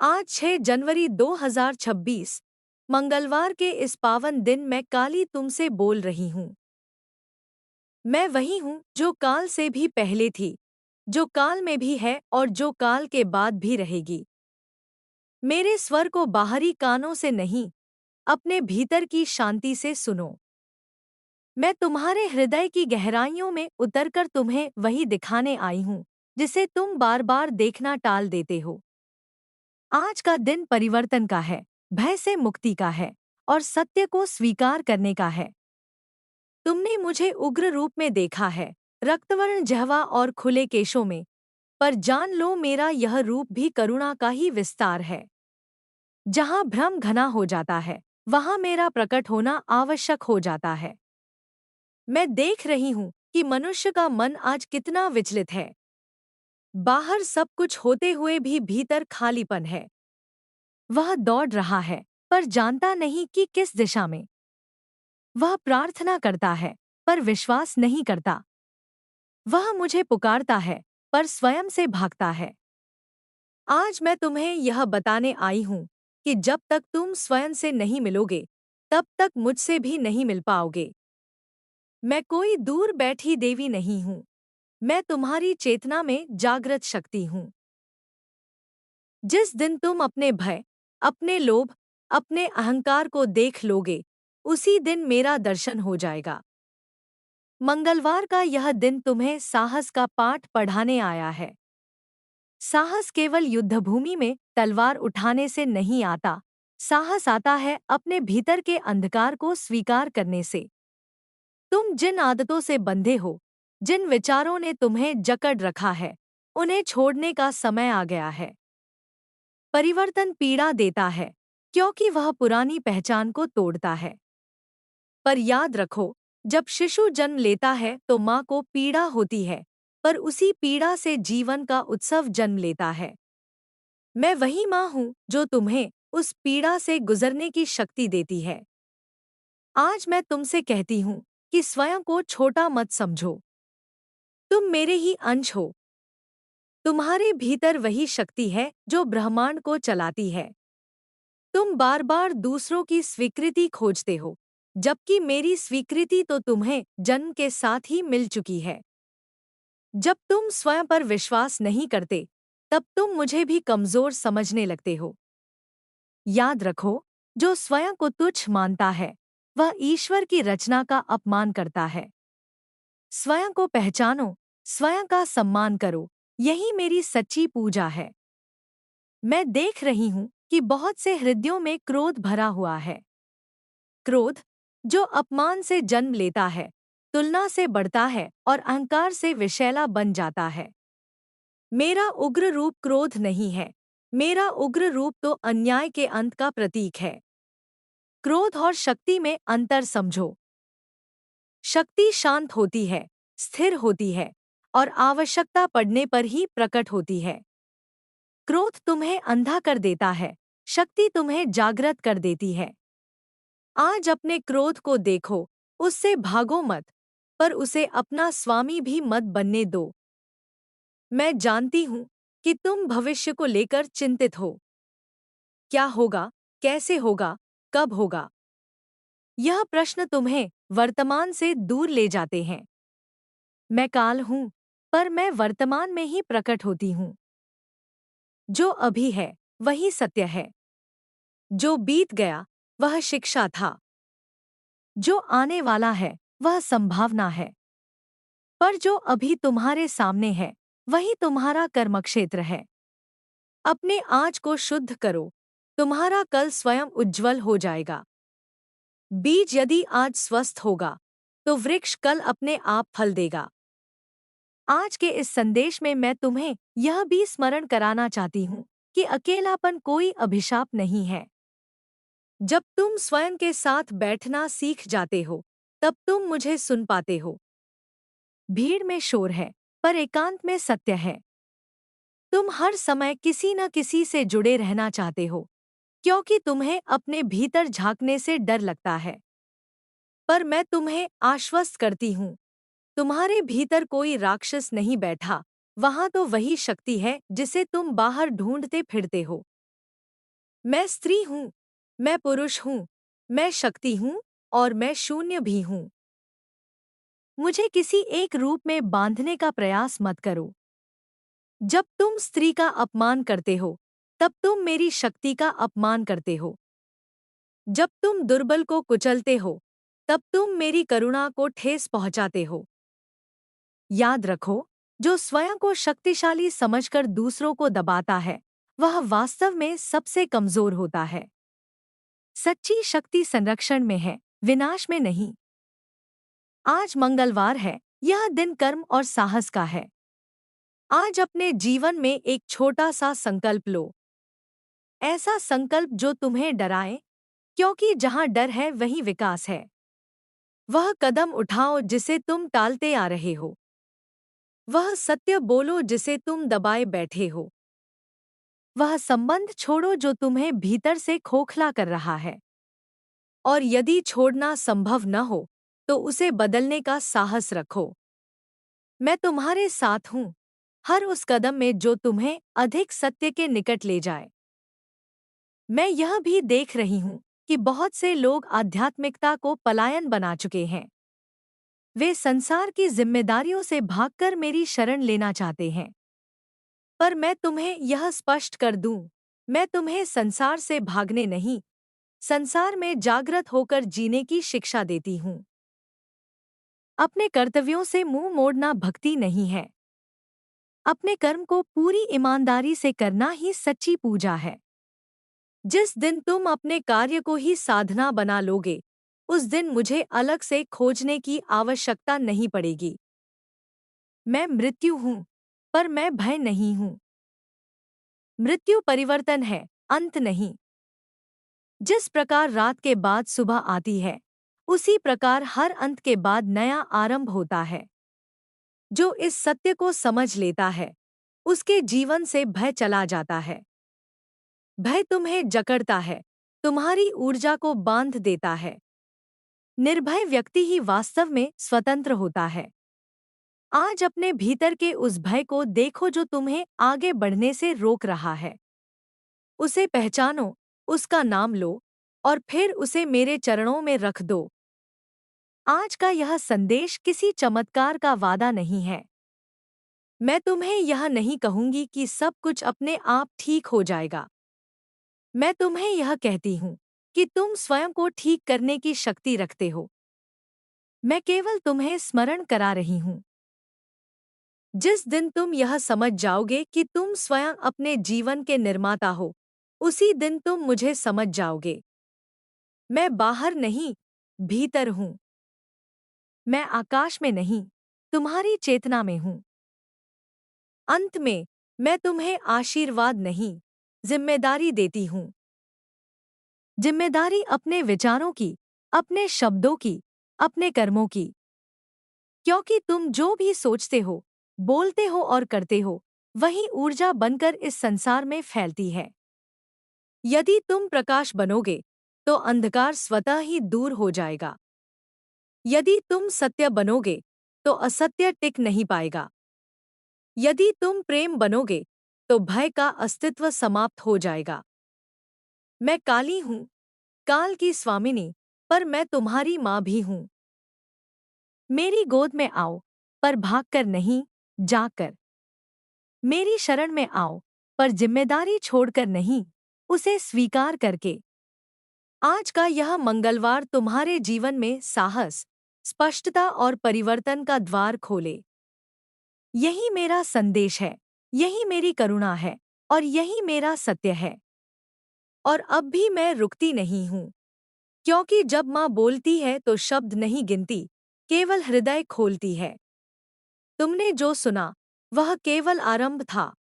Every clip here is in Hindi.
आज 6 जनवरी 2026 मंगलवार के इस पावन दिन मैं काली तुमसे बोल रही हूँ। मैं वही हूँ जो काल से भी पहले थी, जो काल में भी है और जो काल के बाद भी रहेगी। मेरे स्वर को बाहरी कानों से नहीं, अपने भीतर की शांति से सुनो। मैं तुम्हारे हृदय की गहराइयों में उतरकर तुम्हें वही दिखाने आई हूँ, जिसे तुम बार बार देखना टाल देते हो। आज का दिन परिवर्तन का है, भय से मुक्ति का है और सत्य को स्वीकार करने का है। तुमने मुझे उग्र रूप में देखा है, रक्तवर्ण जहवा और खुले केशों में, पर जान लो मेरा यह रूप भी करुणा का ही विस्तार है। जहाँ भ्रम घना हो जाता है, वहाँ मेरा प्रकट होना आवश्यक हो जाता है। मैं देख रही हूँ कि मनुष्य का मन आज कितना विचलित है। बाहर सब कुछ होते हुए भी भीतर खालीपन है। वह दौड़ रहा है, पर जानता नहीं कि किस दिशा में। वह प्रार्थना करता है, पर विश्वास नहीं करता। वह मुझे पुकारता है, पर स्वयं से भागता है। आज मैं तुम्हें यह बताने आई हूँ कि जब तक तुम स्वयं से नहीं मिलोगे, तब तक मुझसे भी नहीं मिल पाओगे। मैं कोई दूर बैठी देवी नहीं हूँ। मैं तुम्हारी चेतना में जागृत शक्ति हूँ। जिस दिन तुम अपने भय, अपने लोभ, अपने अहंकार को देख लोगे, उसी दिन मेरा दर्शन हो जाएगा। मंगलवार का यह दिन तुम्हें साहस का पाठ पढ़ाने आया है। साहस केवल युद्धभूमि में तलवार उठाने से नहीं आता। साहस आता है अपने भीतर के अंधकार को स्वीकार करने से। तुम जिन आदतों से बंधे हो, जिन विचारों ने तुम्हें जकड़ रखा है, उन्हें छोड़ने का समय आ गया है। परिवर्तन पीड़ा देता है, क्योंकि वह पुरानी पहचान को तोड़ता है। पर याद रखो, जब शिशु जन्म लेता है तो माँ को पीड़ा होती है, पर उसी पीड़ा से जीवन का उत्सव जन्म लेता है। मैं वही माँ हूँ जो तुम्हें उस पीड़ा से गुजरने की शक्ति देती है। आज मैं तुमसे कहती हूँ कि स्वयं को छोटा मत समझो। तुम मेरे ही अंश हो। तुम्हारे भीतर वही शक्ति है जो ब्रह्मांड को चलाती है। तुम बार बार दूसरों की स्वीकृति खोजते हो, जबकि मेरी स्वीकृति तो तुम्हें जन्म के साथ ही मिल चुकी है। जब तुम स्वयं पर विश्वास नहीं करते, तब तुम मुझे भी कमजोर समझने लगते हो। याद रखो, जो स्वयं को तुच्छ मानता है, वह ईश्वर की रचना का अपमान करता है। स्वयं को पहचानो, स्वयं का सम्मान करो, यही मेरी सच्ची पूजा है। मैं देख रही हूँ कि बहुत से हृदयों में क्रोध भरा हुआ है। क्रोध, जो अपमान से जन्म लेता है, तुलना से बढ़ता है और अहंकार से विषैला बन जाता है। मेरा उग्र रूप क्रोध नहीं है। मेरा उग्र रूप तो अन्याय के अंत का प्रतीक है। क्रोध और शक्ति में अंतर समझो। शक्ति शांत होती है, स्थिर होती है और आवश्यकता पड़ने पर ही प्रकट होती है। क्रोध तुम्हें अंधा कर देता है, शक्ति तुम्हें जागृत कर देती है। आज अपने क्रोध को देखो, उससे भागो मत, पर उसे अपना स्वामी भी मत बनने दो। मैं जानती हूँ कि तुम भविष्य को लेकर चिंतित हो। क्या होगा, कैसे होगा, कब होगा? यह प्रश्न तुम्हें वर्तमान से दूर ले जाते हैं। मैं काल हूँ, पर मैं वर्तमान में ही प्रकट होती हूँ। जो अभी है, वही सत्य है। जो बीत गया, वह शिक्षा था। जो आने वाला है, वह संभावना है। पर जो अभी तुम्हारे सामने है, वही तुम्हारा कर्मक्षेत्र है। अपने आज को शुद्ध करो, तुम्हारा कल स्वयं उज्जवल हो जाएगा। बीज यदि आज स्वस्थ होगा, तो वृक्ष कल अपने आप फल देगा। आज के इस संदेश में मैं तुम्हें यह भी स्मरण कराना चाहती हूँ कि अकेलापन कोई अभिशाप नहीं है। जब तुम स्वयं के साथ बैठना सीख जाते हो, तब तुम मुझे सुन पाते हो। भीड़ में शोर है, पर एकांत में सत्य है। तुम हर समय किसी न किसी से जुड़े रहना चाहते हो, क्योंकि तुम्हें अपने भीतर झांकने से डर लगता है। पर मैं तुम्हें आश्वस्त करती हूँ, तुम्हारे भीतर कोई राक्षस नहीं बैठा, वहाँ तो वही शक्ति है जिसे तुम बाहर ढूंढते फिरते हो। मैं स्त्री हूँ, मैं पुरुष हूँ, मैं शक्ति हूँ और मैं शून्य भी हूँ। मुझे किसी एक रूप में बांधने का प्रयास मत करो। जब तुम स्त्री का अपमान करते हो, तब तुम मेरी शक्ति का अपमान करते हो। जब तुम दुर्बल को कुचलते हो, तब तुम मेरी करुणा को ठेस पहुंचाते हो। याद रखो, जो स्वयं को शक्तिशाली समझकर दूसरों को दबाता है, वह वास्तव में सबसे कमजोर होता है। सच्ची शक्ति संरक्षण में है, विनाश में नहीं। आज मंगलवार है, यह दिन कर्म और साहस का है। आज अपने जीवन में एक छोटा सा संकल्प लो। ऐसा संकल्प जो तुम्हें डराए, क्योंकि जहां डर है वहीं विकास है। वह कदम उठाओ जिसे तुम टालते आ रहे हो। वह सत्य बोलो जिसे तुम दबाए बैठे हो। वह संबंध छोड़ो जो तुम्हें भीतर से खोखला कर रहा है। और यदि छोड़ना संभव न हो, तो उसे बदलने का साहस रखो। मैं तुम्हारे साथ हूँ, हर उस कदम में जो तुम्हें अधिक सत्य के निकट ले जाए। मैं यह भी देख रही हूँ कि बहुत से लोग आध्यात्मिकता को पलायन बना चुके हैं। वे संसार की जिम्मेदारियों से भागकर मेरी शरण लेना चाहते हैं। पर मैं तुम्हें यह स्पष्ट कर दूं, मैं तुम्हें संसार से भागने नहीं, संसार में जागृत होकर जीने की शिक्षा देती हूँ। अपने कर्तव्यों से मुंह मोड़ना भक्ति नहीं है। अपने कर्म को पूरी ईमानदारी से करना ही सच्ची पूजा है। जिस दिन तुम अपने कार्य को ही साधना बना लोगे, उस दिन मुझे अलग से खोजने की आवश्यकता नहीं पड़ेगी। मैं मृत्यु हूँ, पर मैं भय नहीं हूँ। मृत्यु परिवर्तन है, अंत नहीं। जिस प्रकार रात के बाद सुबह आती है, उसी प्रकार हर अंत के बाद नया आरंभ होता है। जो इस सत्य को समझ लेता है, उसके जीवन से भय चला जाता है। भय तुम्हें जकड़ता है, तुम्हारी ऊर्जा को बांध देता है। निर्भय व्यक्ति ही वास्तव में स्वतंत्र होता है। आज अपने भीतर के उस भय को देखो जो तुम्हें आगे बढ़ने से रोक रहा है। उसे पहचानो, उसका नाम लो और फिर उसे मेरे चरणों में रख दो। आज का यह संदेश किसी चमत्कार का वादा नहीं है। मैं तुम्हें यह नहीं कहूंगी कि सब कुछ अपने आप ठीक हो जाएगा। मैं तुम्हें यह कहती हूँ कि तुम स्वयं को ठीक करने की शक्ति रखते हो। मैं केवल तुम्हें स्मरण करा रही हूँ। जिस दिन तुम यह समझ जाओगे कि तुम स्वयं अपने जीवन के निर्माता हो, उसी दिन तुम मुझे समझ जाओगे। मैं बाहर नहीं, भीतर हूँ। मैं आकाश में नहीं, तुम्हारी चेतना में हूँ। अंत में, मैं तुम्हें आशीर्वाद नहीं, जिम्मेदारी देती हूँ। जिम्मेदारी अपने विचारों की, अपने शब्दों की, अपने कर्मों की। क्योंकि तुम जो भी सोचते हो, बोलते हो और करते हो, वही ऊर्जा बनकर इस संसार में फैलती है। यदि तुम प्रकाश बनोगे, तो अंधकार स्वतः ही दूर हो जाएगा। यदि तुम सत्य बनोगे, तो असत्य टिक नहीं पाएगा। यदि तुम प्रेम बनोगे, तो भय का अस्तित्व समाप्त हो जाएगा। मैं काली हूँ, काल की स्वामिनी, पर मैं तुम्हारी माँ भी हूँ। मेरी गोद में आओ, पर भागकर नहीं, जाकर। मेरी शरण में आओ, पर जिम्मेदारी छोड़कर नहीं, उसे स्वीकार करके। आज का यह मंगलवार तुम्हारे जीवन में साहस, स्पष्टता और परिवर्तन का द्वार खोले। यही मेरा संदेश है, यही मेरी करुणा है और यही मेरा सत्य है। और अब भी मैं रुकती नहीं हूँ, क्योंकि जब माँ बोलती है तो शब्द नहीं गिनती, केवल हृदय खोलती है। तुमने जो सुना, वह केवल आरंभ था।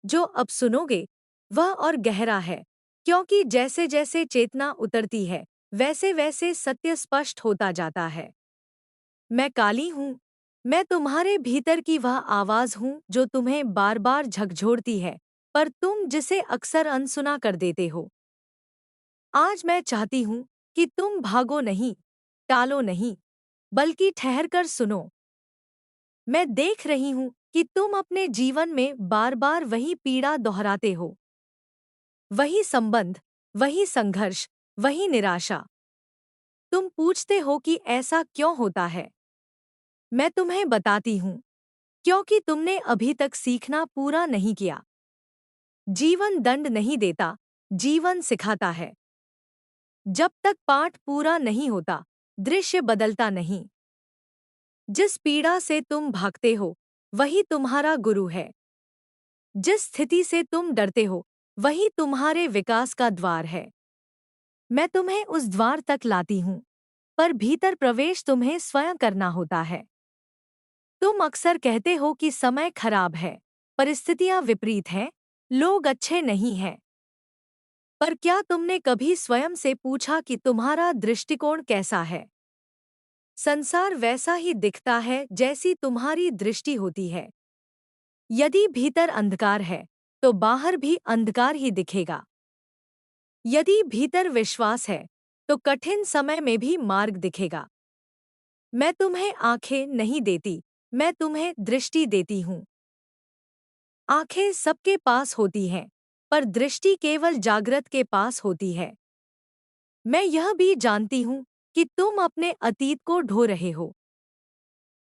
जो अब सुनोगे, वह और गहरा है, क्योंकि जैसे जैसे चेतना उतरती है, वैसे वैसे सत्य स्पष्ट होता जाता है। मैं काली हूँ, मैं तुम्हारे भीतर की वह आवाज हूँ जो तुम्हें बार बार झकझोरती है, पर तुम जिसे अक्सर अनसुना कर देते हो। आज मैं चाहती हूँ कि तुम भागो नहीं, टालो नहीं, बल्कि ठहरकर सुनो। मैं देख रही हूँ कि तुम अपने जीवन में बार बार वही पीड़ा दोहराते हो। वही संबंध, वही संघर्ष, वही निराशा। तुम पूछते हो कि ऐसा क्यों होता है? मैं तुम्हें बताती हूँ, क्योंकि तुमने अभी तक सीखना पूरा नहीं किया। जीवन दंड नहीं देता, जीवन सिखाता है। जब तक पाठ पूरा नहीं होता, दृश्य बदलता नहीं। जिस पीड़ा से तुम भागते हो, वही तुम्हारा गुरु है। जिस स्थिति से तुम डरते हो, वही तुम्हारे विकास का द्वार है। मैं तुम्हें उस द्वार तक लाती हूँ, पर भीतर प्रवेश तुम्हें स्वयं करना होता है। तुम अक्सर कहते हो कि समय खराब है, परिस्थितियां विपरीत हैं, लोग अच्छे नहीं हैं। पर क्या तुमने कभी स्वयं से पूछा कि तुम्हारा दृष्टिकोण कैसा है? संसार वैसा ही दिखता है जैसी तुम्हारी दृष्टि होती है। यदि भीतर अंधकार है, तो बाहर भी अंधकार ही दिखेगा। यदि भीतर विश्वास है, तो कठिन समय में भी मार्ग दिखेगा। मैं तुम्हें आंखें नहीं देती, मैं तुम्हें दृष्टि देती हूँ। आंखें सबके पास होती हैं, पर दृष्टि केवल जागृत के पास होती है। मैं यह भी जानती हूँ कि तुम अपने अतीत को ढो रहे हो।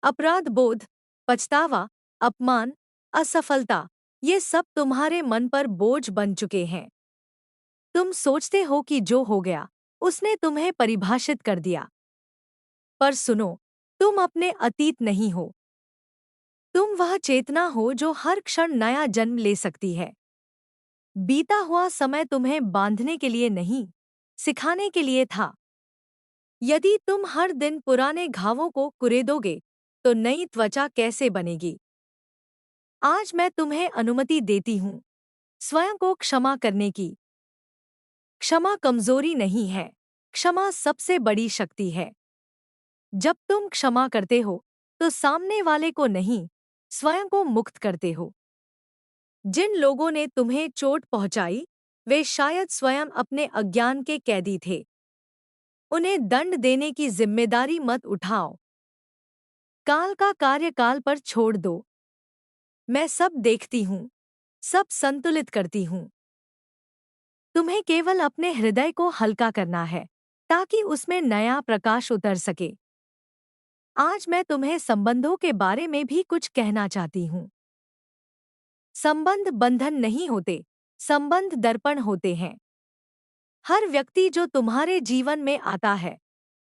अपराध बोध, पछतावा, अपमान, असफलता, ये सब तुम्हारे मन पर बोझ बन चुके हैं। तुम सोचते हो कि जो हो गया, उसने तुम्हें परिभाषित कर दिया। पर सुनो, तुम अपने अतीत नहीं हो। तुम वह चेतना हो जो हर क्षण नया जन्म ले सकती है। बीता हुआ समय तुम्हें बांधने के लिए नहीं, सिखाने के लिए था। यदि तुम हर दिन पुराने घावों को कुरेदोगे, तो नई त्वचा कैसे बनेगी? आज मैं तुम्हें अनुमति देती हूँ स्वयं को क्षमा करने की। क्षमा कमजोरी नहीं है, क्षमा सबसे बड़ी शक्ति है। जब तुम क्षमा करते हो, तो सामने वाले को नहीं, स्वयं को मुक्त करते हो। जिन लोगों ने तुम्हें चोट पहुंचाई, वे शायद स्वयं अपने अज्ञान के कैदी थे। उन्हें दंड देने की जिम्मेदारी मत उठाओ। काल का कार्य काल पर छोड़ दो। मैं सब देखती हूँ, सब संतुलित करती हूँ। तुम्हें केवल अपने हृदय को हल्का करना है, ताकि उसमें नया प्रकाश उतर सके। आज मैं तुम्हें संबंधों के बारे में भी कुछ कहना चाहती हूँ। संबंध बंधन नहीं होते, संबंध दर्पण होते हैं। हर व्यक्ति जो तुम्हारे जीवन में आता है,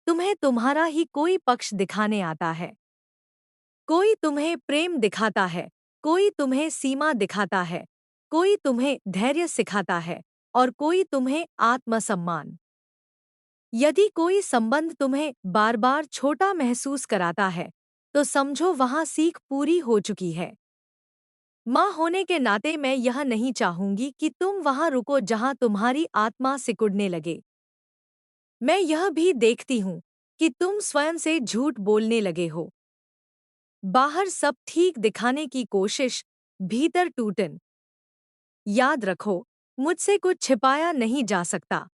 तुम्हें तुम्हारा ही कोई पक्ष दिखाने आता है। कोई तुम्हें प्रेम दिखाता है, कोई तुम्हें सीमा दिखाता है, कोई तुम्हें धैर्य सिखाता है, और कोई तुम्हें आत्मसम्मान। यदि कोई संबंध तुम्हें बार बार छोटा महसूस कराता है, तो समझो वहां सीख पूरी हो चुकी है। माँ होने के नाते मैं यह नहीं चाहूंगी कि तुम वहां रुको जहां तुम्हारी आत्मा सिकुड़ने लगे। मैं यह भी देखती हूँ कि तुम स्वयं से झूठ बोलने लगे हो। बाहर सब ठीक दिखाने की कोशिश, भीतर टूटन। याद रखो, मुझसे कुछ छिपाया नहीं जा सकता।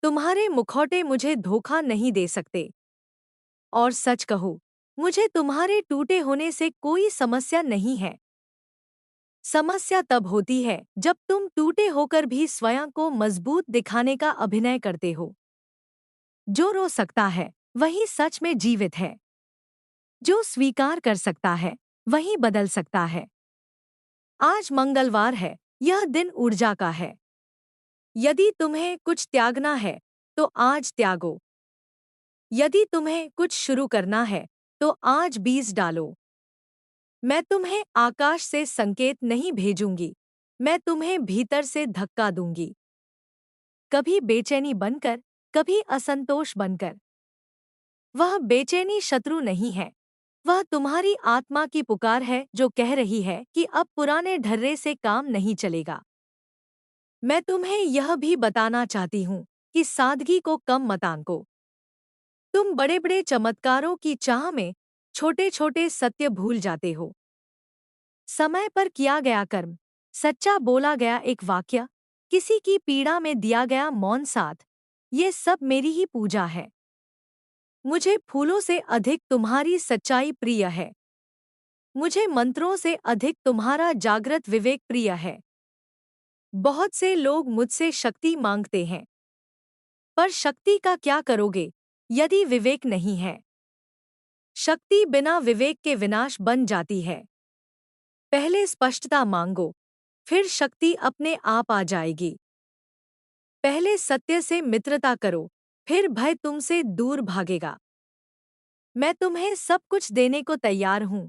तुम्हारे मुखौटे मुझे धोखा नहीं दे सकते। और सच कहूँ, मुझे तुम्हारे टूटे होने से कोई समस्या नहीं है। समस्या तब होती है जब तुम टूटे होकर भी स्वयं को मजबूत दिखाने का अभिनय करते हो। जो रो सकता है, वही सच में जीवित है। जो स्वीकार कर सकता है, वही बदल सकता है। आज मंगलवार है, यह दिन ऊर्जा का है। यदि तुम्हें कुछ त्यागना है, तो आज त्यागो। यदि तुम्हें कुछ शुरू करना है, तो आज बीज डालो। मैं तुम्हें आकाश से संकेत नहीं भेजूंगी, मैं तुम्हें भीतर से धक्का दूंगी। कभी बेचैनी बनकर, कभी असंतोष बनकर। वह बेचैनी शत्रु नहीं है, वह तुम्हारी आत्मा की पुकार है जो कह रही है कि अब पुराने ढर्रे से काम नहीं चलेगा। मैं तुम्हें यह भी बताना चाहती हूँ कि सादगी को कम मत आंको। तुम बड़े बड़े चमत्कारों की चाह में छोटे छोटे सत्य भूल जाते हो। समय पर किया गया कर्म, सच्चा बोला गया एक वाक्य, किसी की पीड़ा में दिया गया मौन साथ, ये सब मेरी ही पूजा है। मुझे फूलों से अधिक तुम्हारी सच्चाई प्रिय है। मुझे मंत्रों से अधिक तुम्हारा जागृत विवेक प्रिय है। बहुत से लोग मुझसे शक्ति मांगते हैं, पर शक्ति का क्या करोगे यदि विवेक नहीं है? शक्ति बिना विवेक के विनाश बन जाती है। पहले स्पष्टता मांगो, फिर शक्ति अपने आप आ जाएगी। पहले सत्य से मित्रता करो, फिर भय तुमसे दूर भागेगा। मैं तुम्हें सब कुछ देने को तैयार हूं,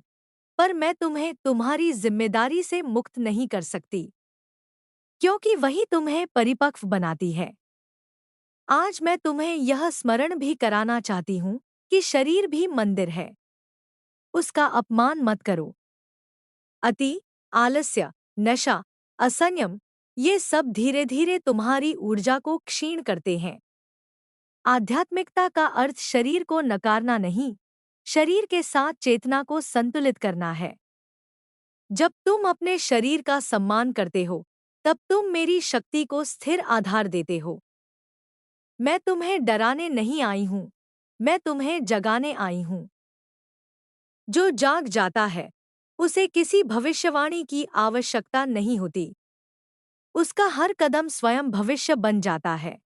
पर मैं तुम्हें तुम्हारी जिम्मेदारी से मुक्त नहीं कर सकती, क्योंकि वही तुम्हें परिपक्व बनाती है। आज मैं तुम्हें यह स्मरण भी कराना चाहती हूँ कि शरीर भी मंदिर है। उसका अपमान मत करो। अति, आलस्य, नशा, असंयम, ये सब धीरे धीरे तुम्हारी ऊर्जा को क्षीण करते हैं। आध्यात्मिकता का अर्थ शरीर को नकारना नहीं, शरीर के साथ चेतना को संतुलित करना है। जब तुम अपने शरीर का सम्मान करते हो, तब तुम मेरी शक्ति को स्थिर आधार देते हो। मैं तुम्हें डराने नहीं आई हूँ, मैं तुम्हें जगाने आई हूँ। जो जाग जाता है, उसे किसी भविष्यवाणी की आवश्यकता नहीं होती। उसका हर कदम स्वयं भविष्य बन जाता है।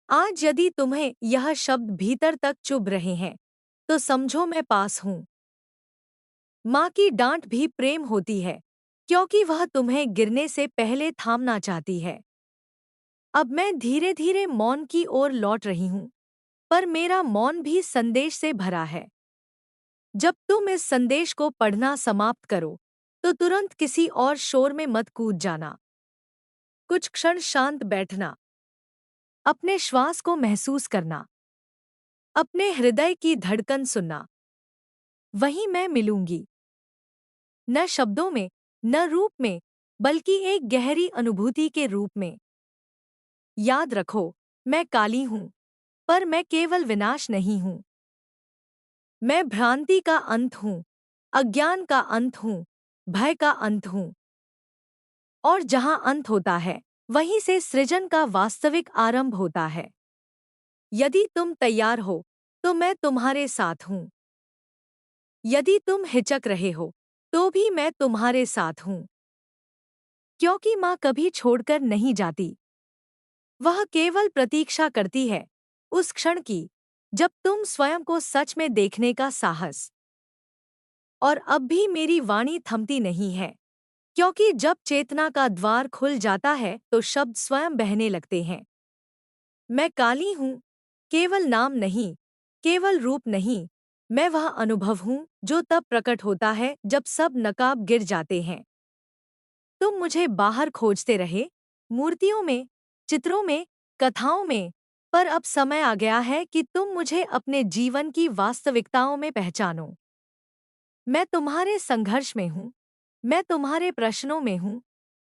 आज यदि तुम्हें यह शब्द भीतर तक चुभ रहे हैं, तो समझो मैं पास हूँ। माँ की डांट भी प्रेम होती है, क्योंकि वह तुम्हें गिरने से पहले थामना चाहती है। अब मैं धीरे धीरे मौन की ओर लौट रही हूँ, पर मेरा मौन भी संदेश से भरा है। जब तुम इस संदेश को पढ़ना समाप्त करो, तो तुरंत किसी और शोर में मत कूद जाना। कुछ क्षण शांत बैठना, अपने श्वास को महसूस करना, अपने हृदय की धड़कन सुनना। वहीं मैं मिलूंगी, न शब्दों में, न रूप में, बल्कि एक गहरी अनुभूति के रूप में। याद रखो, मैं काली हूं, पर मैं केवल विनाश नहीं हूं। मैं भ्रांति का अंत हूं, अज्ञान का अंत हूं, भय का अंत हूं। और जहां अंत होता है, वहीं से सृजन का वास्तविक आरंभ होता है। यदि तुम तैयार हो, तो मैं तुम्हारे साथ हूं। यदि तुम हिचक रहे हो, तो भी मैं तुम्हारे साथ हूं। क्योंकि माँ कभी छोड़कर नहीं जाती। वह केवल प्रतीक्षा करती है उस क्षण की, जब तुम स्वयं को सच में देखने का साहस। और अब भी मेरी वाणी थमती नहीं है, क्योंकि जब चेतना का द्वार खुल जाता है तो शब्द स्वयं बहने लगते हैं। मैं काली हूँ, केवल नाम नहीं, केवल रूप नहीं। मैं वह अनुभव हूँ जो तब प्रकट होता है जब सब नकाब गिर जाते हैं। तुम मुझे बाहर खोजते रहे, मूर्तियों में, चित्रों में, कथाओं में, पर अब समय आ गया है कि तुम मुझे अपने जीवन की वास्तविकताओं में पहचानो। मैं तुम्हारे संघर्ष में हूँ, मैं तुम्हारे प्रश्नों में हूँ,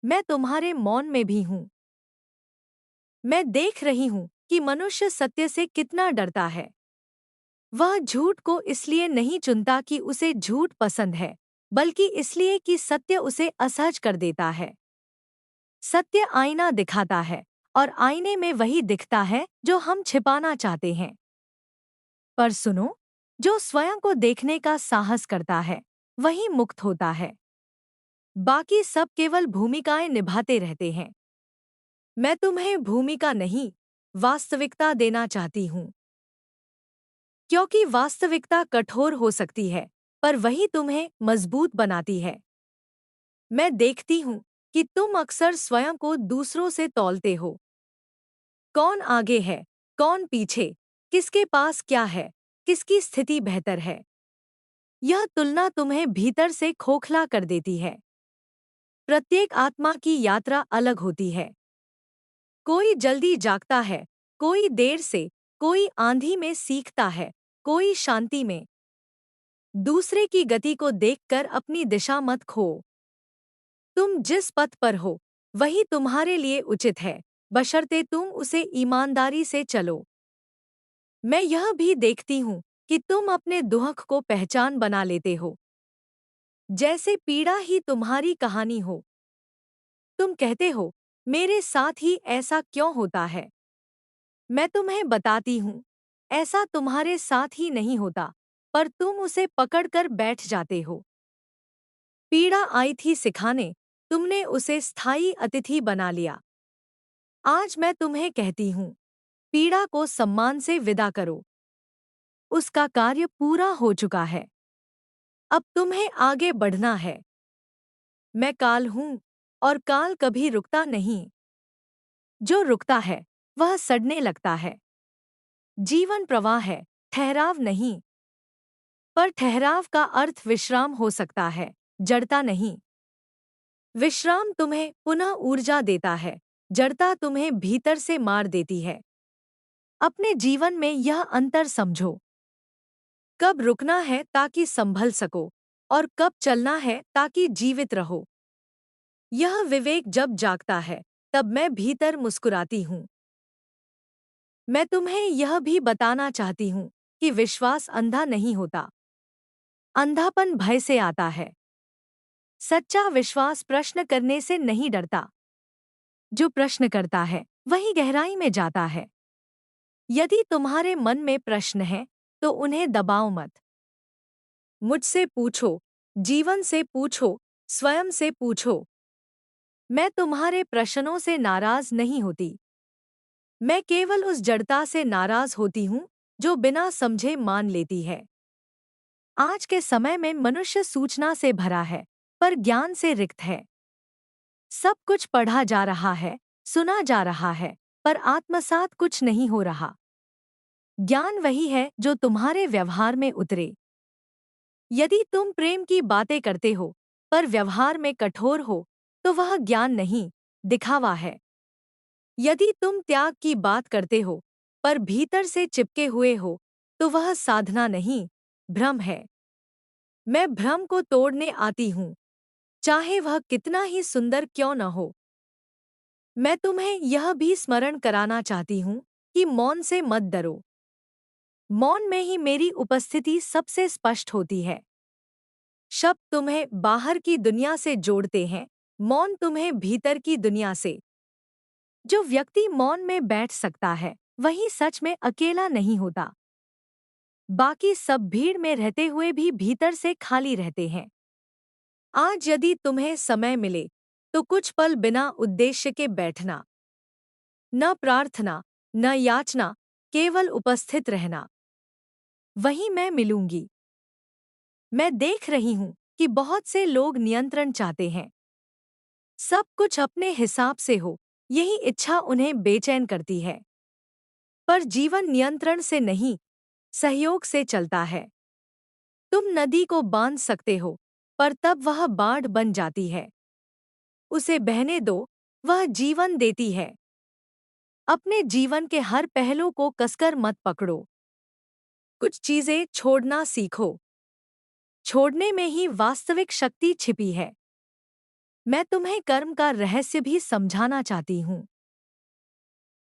मैं तुम्हारे मौन में भी हूँ। मैं देख रही हूँ कि मनुष्य सत्य से कितना डरता है। वह झूठ को इसलिए नहीं चुनता कि उसे झूठ पसंद है, बल्कि इसलिए कि सत्य उसे असहज कर देता है। सत्य आईना दिखाता है, और आईने में वही दिखता है जो हम छिपाना चाहते हैं। पर सुनो, जो स्वयं को देखने का साहस करता है, वही मुक्त होता है। बाकी सब केवल भूमिकाएं निभाते रहते हैं। मैं तुम्हें भूमिका नहीं, वास्तविकता देना चाहती हूँ। क्योंकि वास्तविकता कठोर हो सकती है, पर वही तुम्हें मजबूत बनाती है। मैं देखती हूँ कि तुम अक्सर स्वयं को दूसरों से तौलते हो। कौन आगे है, कौन पीछे, किसके पास क्या है, किसकी स्थिति बेहतर है। यह तुलना तुम्हें भीतर से खोखला कर देती है। प्रत्येक आत्मा की यात्रा अलग होती है। कोई जल्दी जागता है, कोई देर से, कोई आंधी में सीखता है, कोई शांति में। दूसरे की गति को देखकर अपनी दिशा मत खो। तुम जिस पथ पर हो, वही तुम्हारे लिए उचित है, बशर्ते तुम उसे ईमानदारी से चलो। मैं यह भी देखती हूँ कि तुम अपने दुख को पहचान बना लेते हो, जैसे पीड़ा ही तुम्हारी कहानी हो। तुम कहते हो, मेरे साथ ही ऐसा क्यों होता है? मैं तुम्हें बताती हूँ, ऐसा तुम्हारे साथ ही नहीं होता, पर तुम उसे पकड़कर बैठ जाते हो। पीड़ा आई थी सिखाने, तुमने उसे स्थायी अतिथि बना लिया। आज मैं तुम्हें कहती हूँ, पीड़ा को सम्मान से विदा करो। उसका कार्य पूरा हो चुका है। अब तुम्हें आगे बढ़ना है। मैं काल हूँ, और काल कभी रुकता नहीं। जो रुकता है वह सड़ने लगता है। जीवन प्रवाह है, ठहराव नहीं। पर ठहराव का अर्थ विश्राम हो सकता है, जड़ता नहीं। विश्राम तुम्हें पुनः ऊर्जा देता है, जड़ता तुम्हें भीतर से मार देती है। अपने जीवन में यह अंतर समझो। कब रुकना है ताकि संभल सको, और कब चलना है ताकि जीवित रहो। यह विवेक जब जागता है, तब मैं भीतर मुस्कुराती हूँ। मैं तुम्हें यह भी बताना चाहती हूँ कि विश्वास अंधा नहीं होता। अंधापन भय से आता है। सच्चा विश्वास प्रश्न करने से नहीं डरता। जो प्रश्न करता है वही गहराई में जाता है। यदि तुम्हारे मन में प्रश्न है तो उन्हें दबाओ मत। मुझसे पूछो, जीवन से पूछो, स्वयं से पूछो। मैं तुम्हारे प्रश्नों से नाराज नहीं होती। मैं केवल उस जड़ता से नाराज होती हूँ जो बिना समझे मान लेती है। आज के समय में मनुष्य सूचना से भरा है, पर ज्ञान से रिक्त है। सब कुछ पढ़ा जा रहा है, सुना जा रहा है, पर आत्मसात कुछ नहीं हो रहा। ज्ञान वही है जो तुम्हारे व्यवहार में उतरे। यदि तुम प्रेम की बातें करते हो, पर व्यवहार में कठोर हो, तो वह ज्ञान नहीं, दिखावा है। यदि तुम त्याग की बात करते हो, पर भीतर से चिपके हुए हो, तो वह साधना नहीं, भ्रम है। मैं भ्रम को तोड़ने आती हूँ, चाहे वह कितना ही सुंदर क्यों न हो। मैं तुम्हें यह भी स्मरण कराना चाहती हूँ कि मौन से मत डरो। मौन में ही मेरी उपस्थिति सबसे स्पष्ट होती है। शब्द तुम्हें बाहर की दुनिया से जोड़ते हैं, मौन तुम्हें भीतर की दुनिया से। जो व्यक्ति मौन में बैठ सकता है, वही सच में अकेला नहीं होता। बाकी सब भीड़ में रहते हुए भी भीतर से खाली रहते हैं। आज यदि तुम्हें समय मिले, तो कुछ पल बिना उद्देश्य के बैठना। न प्रार्थना, न याचना, केवल उपस्थित रहना। वहीं मैं मिलूंगी। मैं देख रही हूँ कि बहुत से लोग नियंत्रण चाहते हैं। सब कुछ अपने हिसाब से हो, यही इच्छा उन्हें बेचैन करती है। पर जीवन नियंत्रण से नहीं, सहयोग से चलता है। तुम नदी को बांध सकते हो, पर तब वह बाढ़ बन जाती है। उसे बहने दो, वह जीवन देती है। अपने जीवन के हर पहलू को कसकर मत पकड़ो। कुछ चीजें छोड़ना सीखो। छोड़ने में ही वास्तविक शक्ति छिपी है। मैं तुम्हें कर्म का रहस्य भी समझाना चाहती हूँ।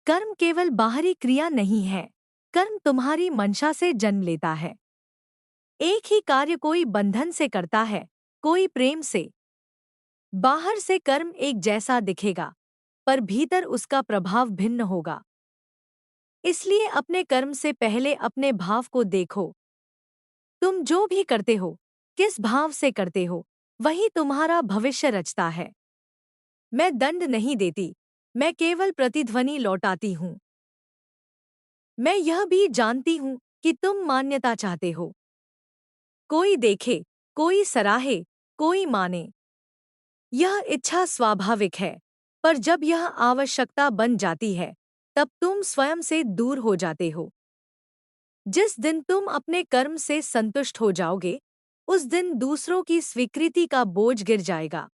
कर्म केवल बाहरी क्रिया नहीं है। कर्म तुम्हारी मंशा से जन्म लेता है। एक ही कार्य कोई बंधन से करता है, कोई प्रेम से। बाहर से कर्म एक जैसा दिखेगा, पर भीतर उसका प्रभाव भिन्न होगा। इसलिए अपने कर्म से पहले अपने भाव को देखो। तुम जो भी करते हो, किस भाव से करते हो, वही तुम्हारा भविष्य रचता है। मैं दंड नहीं देती, मैं केवल प्रतिध्वनि लौटाती हूँ। मैं यह भी जानती हूँ कि तुम मान्यता चाहते हो। कोई देखे, कोई सराहे, कोई माने। यह इच्छा स्वाभाविक है, पर जब यह आवश्यकता बन जाती है, तब तुम स्वयं से दूर हो जाते हो। जिस दिन तुम अपने कर्म से संतुष्ट हो जाओगे, उस दिन दूसरों की स्वीकृति का बोझ गिर जाएगा।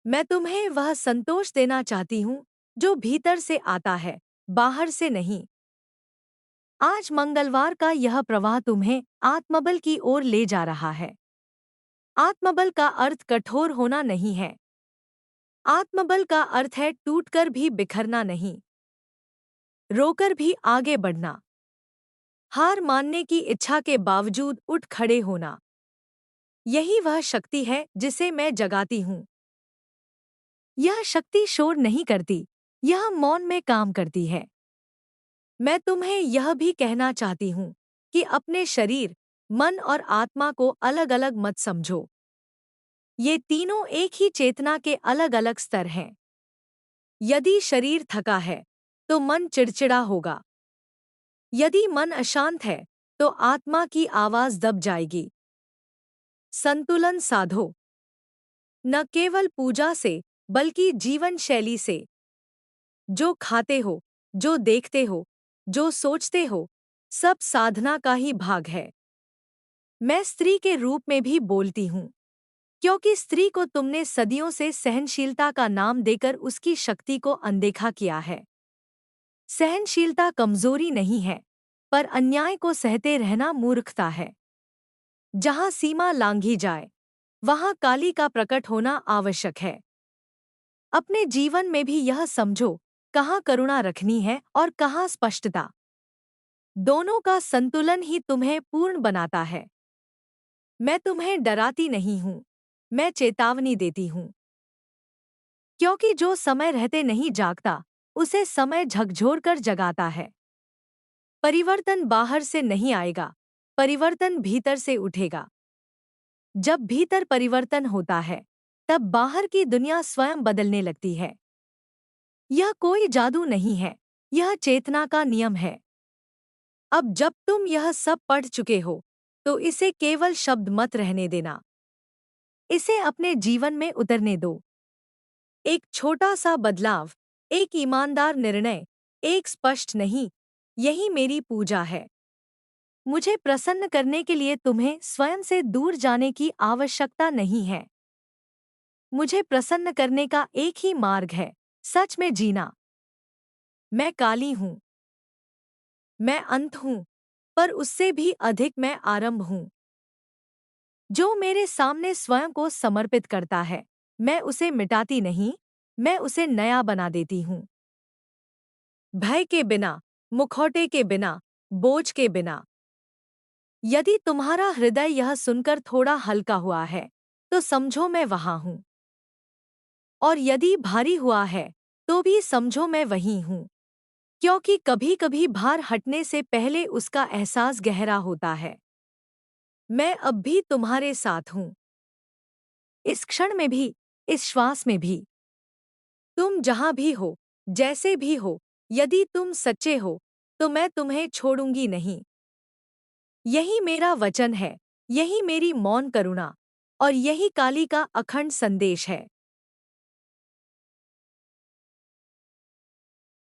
मैं तुम्हें वह संतोष देना चाहती हूँ जो भीतर से आता है, बाहर से नहीं। आज मंगलवार का यह प्रवाह तुम्हें आत्मबल की ओर ले जा रहा है। आत्मबल का अर्थ कठोर होना नहीं है। आत्मबल का अर्थ है टूटकर भी बिखरना नहीं, रोकर भी आगे बढ़ना, हार मानने की इच्छा के बावजूद उठ खड़े होना। यही वह शक्ति है जिसे मैं जगाती हूँ। यह शक्ति शोर नहीं करती, यह मौन में काम करती है। मैं तुम्हें यह भी कहना चाहती हूँ कि अपने शरीर, मन और आत्मा को अलग-अलग मत समझो। ये तीनों एक ही चेतना के अलग अलग स्तर हैं। यदि शरीर थका है तो मन चिड़चिड़ा होगा। यदि मन अशांत है तो आत्मा की आवाज दब जाएगी। संतुलन साधो, न केवल पूजा से बल्कि जीवन शैली से। जो खाते हो, जो देखते हो, जो सोचते हो, सब साधना का ही भाग है। मैं स्त्री के रूप में भी बोलती हूँ, क्योंकि स्त्री को तुमने सदियों से सहनशीलता का नाम देकर उसकी शक्ति को अनदेखा किया है। सहनशीलता कमजोरी नहीं है, पर अन्याय को सहते रहना मूर्खता है। जहाँ सीमा लांघी जाए, वहाँ काली का प्रकट होना आवश्यक है। अपने जीवन में भी यह समझो, कहाँ करुणा रखनी है और कहाँ स्पष्टता। दोनों का संतुलन ही तुम्हें पूर्ण बनाता है। मैं तुम्हें डराती नहीं हूँ, मैं चेतावनी देती हूँ। क्योंकि जो समय रहते नहीं जागता, उसे समय झकझोर कर जगाता है। परिवर्तन बाहर से नहीं आएगा, परिवर्तन भीतर से उठेगा। जब भीतर परिवर्तन होता है, तब बाहर की दुनिया स्वयं बदलने लगती है। यह कोई जादू नहीं है, यह चेतना का नियम है। अब जब तुम यह सब पढ़ चुके हो, तो इसे केवल शब्द मत रहने देना। इसे अपने जीवन में उतरने दो। एक छोटा सा बदलाव, एक ईमानदार निर्णय, एक स्पष्ट नहीं, यही मेरी पूजा है। मुझे प्रसन्न करने के लिए तुम्हें स्वयं से दूर जाने की आवश्यकता नहीं है। मुझे प्रसन्न करने का एक ही मार्ग है, सच में जीना। मैं काली हूँ, मैं अंत हूँ, पर उससे भी अधिक मैं आरंभ हूँ। जो मेरे सामने स्वयं को समर्पित करता है, मैं उसे मिटाती नहीं, मैं उसे नया बना देती हूँ। भय के बिना, मुखौटे के बिना, बोझ के बिना। यदि तुम्हारा हृदय यह सुनकर थोड़ा हल्का हुआ है, तो समझो मैं वहाँ हूँ। और यदि भारी हुआ है, तो भी समझो मैं वहीं हूँ। क्योंकि कभी-कभी भार हटने से पहले उसका एहसास गहरा होता है। मैं अब भी तुम्हारे साथ हूँ। इस क्षण में भी, इस श्वास में भी। तुम जहाँ भी हो, जैसे भी हो, यदि तुम सच्चे हो, तो मैं तुम्हें छोड़ूंगी नहीं। यही मेरा वचन है, यही मेरी मौन करुणा, और यही काली का अखंड संदेश है।